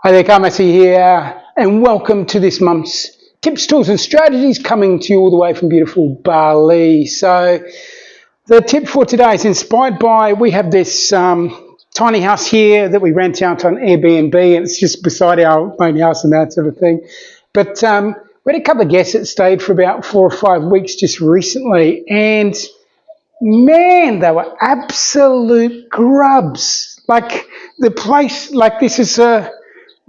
Hi there, Carl Massy here, and welcome to this month's Tips, Tools and Strategies coming to you all the way from beautiful Bali. So the tip for today is inspired by, we have this tiny house here that we rent out on Airbnb, and it's just beside our main house and that sort of thing. But we had a couple of guests that stayed for about 4 or 5 weeks just recently, and man, they were absolute grubs. Like the place, like this is a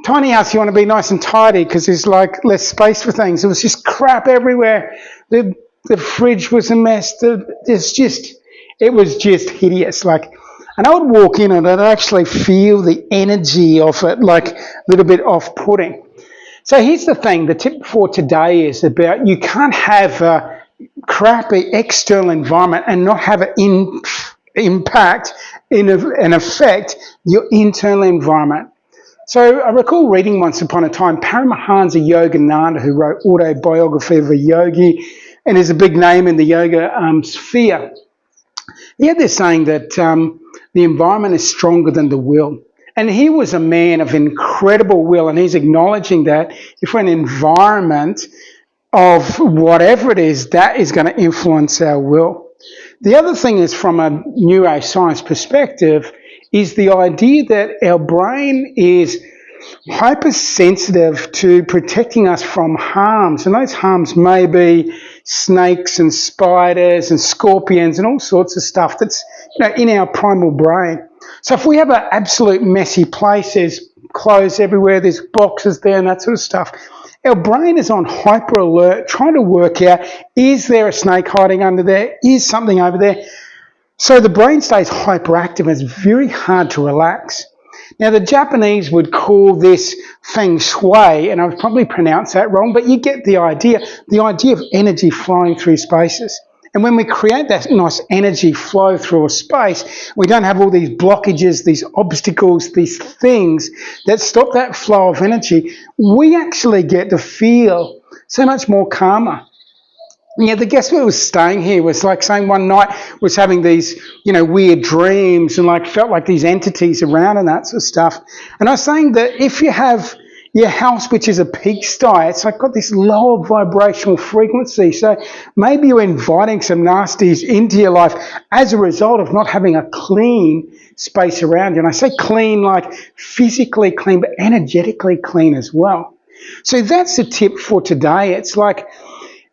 tiny house, you want to be nice and tidy because there's like less space for things. There was just crap everywhere. The fridge was a mess. It was just hideous. And I would walk in and I'd actually feel the energy of it, like a little bit off-putting. So here's the thing. The tip for today is about you can't have a crappy external environment and not have an impact and affect your internal environment. So I recall reading once upon a time Paramahansa Yogananda, who wrote Autobiography of a Yogi and is a big name in the yoga sphere. He had this saying that the environment is stronger than the will. And he was a man of incredible will, and he's acknowledging that if we're in an environment of whatever it is, that is going to influence our will. The other thing is, from a neuroscience perspective, is the idea that our brain is hypersensitive to protecting us from harms. And those harms may be snakes and spiders and scorpions and all sorts of stuff that's in our primal brain. So if we have an absolute messy place, there's clothes everywhere, there's boxes there and that sort of stuff, our brain is on hyper alert trying to work out, is there a snake hiding under there? Is something over there? So the brain stays hyperactive and it's very hard to relax. Now, the Japanese would call this feng shui, and I've probably pronounced that wrong, but you get the idea of energy flowing through spaces. And when we create that nice energy flow through a space, we don't have all these blockages, these obstacles, these things that stop that flow of energy. We actually get to feel so much more calmer. Yeah, the guest who was staying here was like saying one night was having these, weird dreams and felt like these entities around and that sort of stuff. And I was saying that if you have your house, which is a pigsty, it's got this lower vibrational frequency. So maybe you're inviting some nasties into your life as a result of not having a clean space around you. And I say clean, like physically clean, but energetically clean as well. So that's the tip for today. It's like,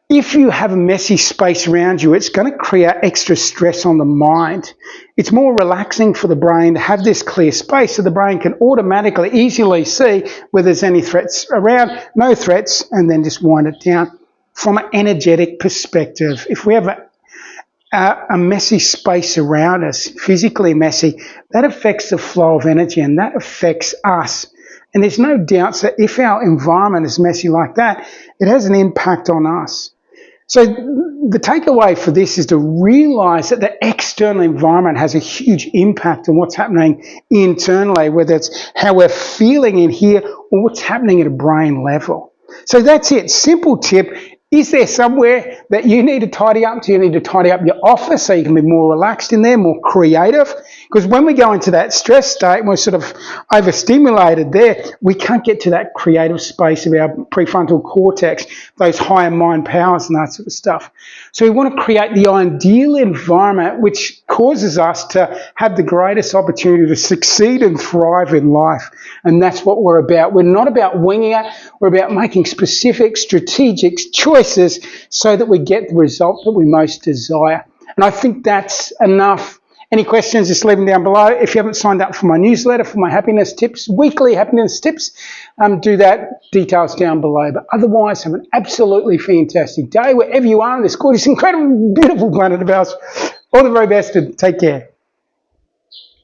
if you have a messy space around you, it's going to create extra stress on the mind. It's more relaxing for the brain to have this clear space so the brain can automatically, easily see whether there's any threats around, no threats, and then just wind it down. From an energetic perspective, if we have a messy space around us, physically messy, that affects the flow of energy and that affects us. And there's no doubt that if our environment is messy like that, it has an impact on us. So the takeaway for this is to realise that the external environment has a huge impact on what's happening internally, whether it's how we're feeling in here or what's happening at a brain level. So that's it. Simple tip. Is there somewhere that you need to tidy up? Do you need to tidy up your office so you can be more relaxed in there, more creative? Because when we go into that stress state, we're sort of overstimulated there, we can't get to that creative space of our prefrontal cortex, those higher mind powers and that sort of stuff. So we want to create the ideal environment which causes us to have the greatest opportunity to succeed and thrive in life. And that's what we're about. We're not about winging it. We're about making specific, strategic choices so that we get the result that we most desire. And I think that's enough. Any questions, just leave them down below. If you haven't signed up for my newsletter, for my happiness tips, weekly happiness tips, do that. Details down below. But otherwise, have an absolutely fantastic day wherever you are on this gorgeous, incredible, beautiful planet of ours. All the very best and take care.